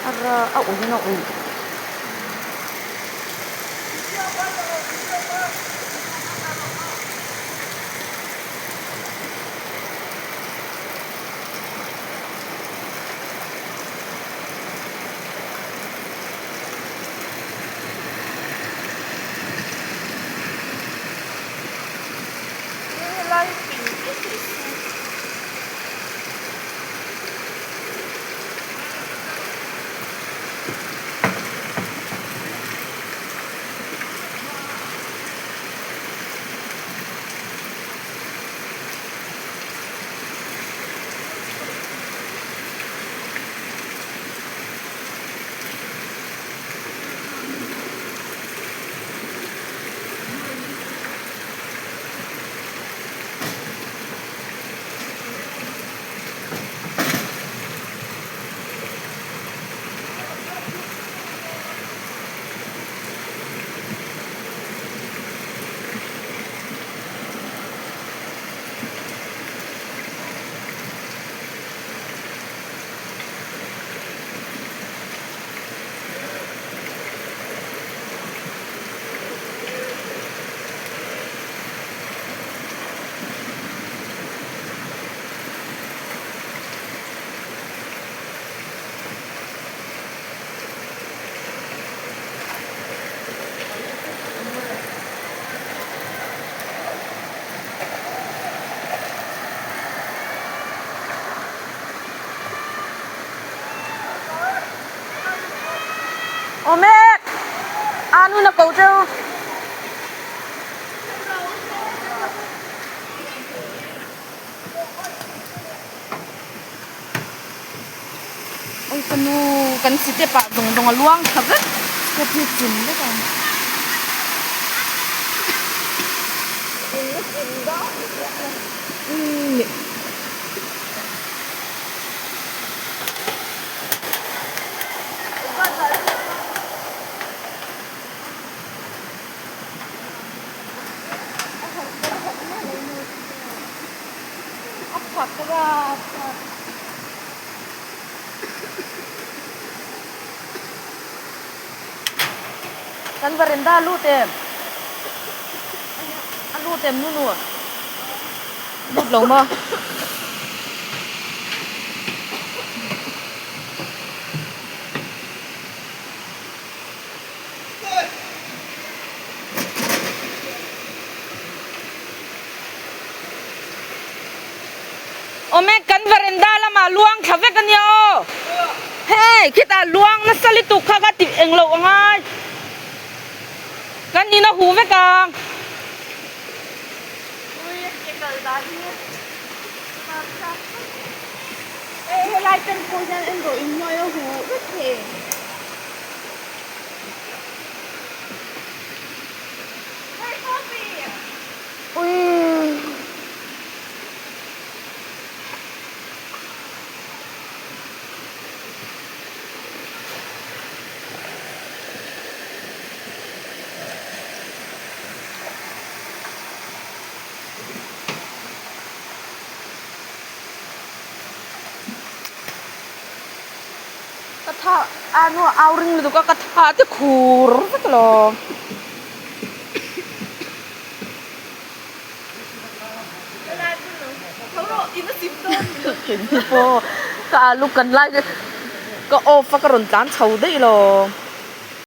Ara, uy na uy. Ô mẹ, ăn nó cầu treo. Ôi cần xịt để bạc đồng đồng luang thật đấy. Cái gì chín đấy con. Kan veranda lu tem. Lu tem nu nu. Lu lồng mà. Ome kan veranda lama luang thave kan yo. Hey, kita luang na sali tu khaga ti englo angai. Kan ni na hu ve kang. Ui, cái đời đó đi. Ê, lại tên cô nhân em rồi in nhoi hu rất thể. Ui. Kata anu auring itu kata hati kur loh. Po kalau kan lagi ke off ke rentan chau deh loh.